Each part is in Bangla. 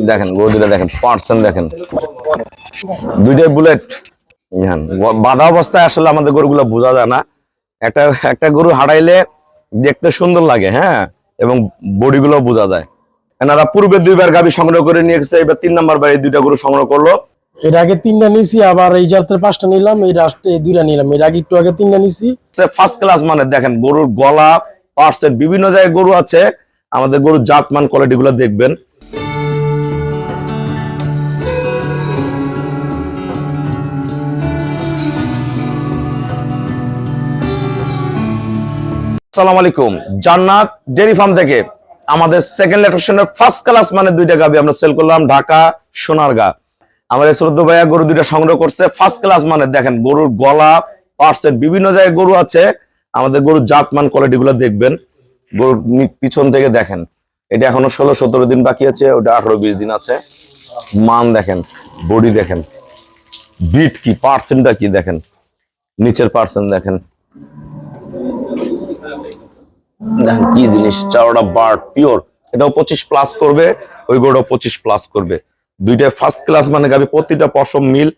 দেখেন গরু দুটা দেখেন পার্সেন্ট দেখেন, দুইটাই বুলেট। বাঁধা অবস্থায় আসলে আমাদের গরুগুলো বোঝা যায় না। একটা একটা গরু হারাইলে দেখতে সুন্দর লাগে, হ্যাঁ, এবং বডি গুলো বোঝা যায়। এনারা পূর্বে দুইবার গাভী সংগ্রহ করে নিয়ে গেছে, এবার 3 নাম্বার বার এই দুইটা গরু সংগ্রহ করলো। এর আগে 3টা নিছি, আবার এই জাতের 5টা নিলাম, এই রাষ্ট্রে 2টা নিলাম। এর আগে একটু আগে 3টা নিছি। ফার্স্ট ক্লাস মানে দেখেন গরুর গলা পার্টসের বিভিন্ন জায়গায় গরু আছে। আমাদের গরুর জাতমান কোয়ালিটি গুলো দেখবেন। আসসালামু আলাইকুম, জান্নাত ডেইরি ফার্ম থেকে আমাদের সেকেন্ড লোকেশনের ফার্স্ট ক্লাস মানে দুইটা গাভী আমরা সেল করলাম, ঢাকা সোনারগাঁ। আমাদের শ্রদ্ধেয় ভাইয়া গরু দুইটা সংগ্রহ করছে। ফার্স্ট ক্লাস মানে দেখেন গরুর গলা পার্টসের বিভিন্ন জায়গায় গরু আছে। আমাদের গরুর জাতমান কোয়ালিটি গুলো দেখবেন। গরুর পিছন থেকে দেখেন, এটা এখনো 16-17 দিন বাকি আছে, ওটা 18-20 দিন আছে। মান দেখেন, বডি দেখেন, বিট কি পার্সেন্টটা কি দেখেন, নিচের পার্সেন্ট দেখেন, দেখেন কি জিনিস, চারোটা বার্ড পিওর। এটাও 25+ করবে, ওই গরুটাও 25+ করবে। দুইটাই ফার্স্ট ক্লাস মানে গাবি, প্রতিটা পশম মিল,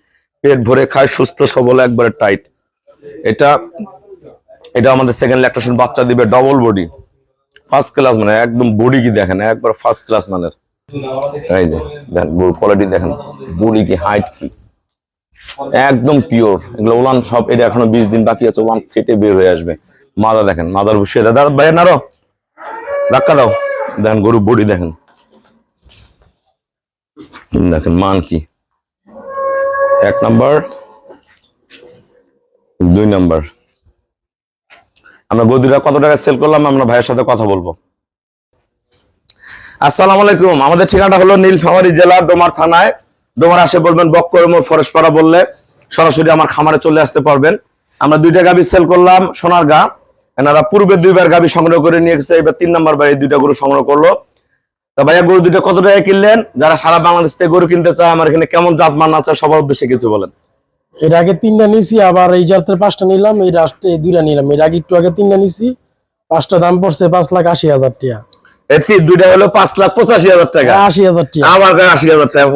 পেট ভরে খায়, সুস্থ সবল, একবারে টাইট। এটা আমাদের সেকেন্ড ল্যাকটেশন বাচ্চা দিবে, ডবল বডি, ফার্স্ট ক্লাস মানে একদম বডি কি দেখেন, একবার ফার্স্ট ক্লাস মানের। এই যে দেখেন গরুর কোয়ালিটি দেখেন, বডি কি, হাইট কি, একদম পিওর। এগুলো উলান সব, এটা এখনো 20 দিন বাকি আছে, উলান ফেটে বের হয়ে আসবে। মাদা দেখেন, মাদার বসিয়ে দাদা ভাই নারো ধাক্কা দাও, দেখেন গরু বডি দেখেন, দেখেন মান কি, 1 নাম্বার 2 নাম্বার। আমরা গরুটা কত টাকা সেল করলাম আমরা ভাইয়ের সাথে কথা বলবো। আসসালামু আলাইকুম, আমাদের ঠিকানা হলো নীলফামারী জেলা ডোমার থানায়। ডোমার আসে বলবেন বক্করমোড় ফরেশপাড়া বললে সরাসরি আমার খামারে চলে আসতে পারবেন। আমরা দুইটা গাভী সেল করলাম সোনারগাঁ। এনারা পূর্বে দুইবার গাভী সংগ্রহ করে নিয়ে গেছে, এবার 3 নাম্বার বার এই দুইটা গরু সংগ্রহ করলো। তা ভাইয়া গরু দুইটা কত টাকায় কিনলেন? যারা সারা বাংলাদেশ থেকে গরু কিনতে চায়, আমার এখানে কেমন জাতমান আছে সবার উদ্দেশ্যে কিছু বলেন। এর আগে 3টা নিছি, আবার এই জাতের 5টা নিলাম, এই রাষ্ট্রে 2টা নিলাম। এর আগে একটু আগে 3টা নিছি, 5টা দাম পড়ছে 5,80,000 টাকা। এতে দুইটা হলো 5,85,000 টাকা। 80,000 টাকা আমার 80,000 টাকা।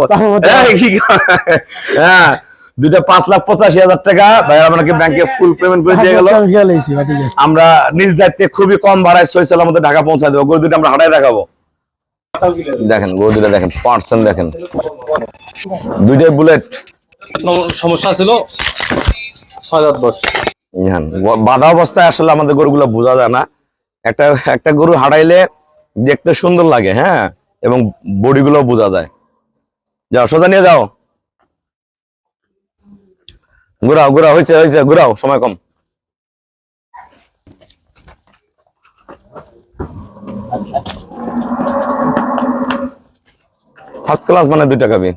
হ্যাঁ, দুইটা 5,85,000 টাকা। ভাই আমাকে ব্যাংকে ফুল পেমেন্ট করে দিয়ে গেল। আমরা নিজ দায়িত্বে খুবই কম ভাড়ায় সহিসাল আমাদের ঢাকা পৌঁছায় দেবো। গরু দুটো আমরা হাটায় দেখাবো। দেখেন গরু দুটো দেখেন, পার্সেন্ট দেখেন, দুইটাই বুলেট। সমস্যা ছিল 6,10। বাঁধা অবস্থায় আসলে আমাদের গরুগুলো বোঝা যায় না। একটা গরু হারাইলে দেখতে সুন্দর লাগে, হ্যাঁ, এবং বডি গুলো বোঝা যায়। যাও সোজা নিয়ে যাও, ঘুরাও ঘুরাও, হয়েছে হয়েছে, ঘুরাও, সময় কম। ফার্স্ট ক্লাস মানে দুইটা গাভী।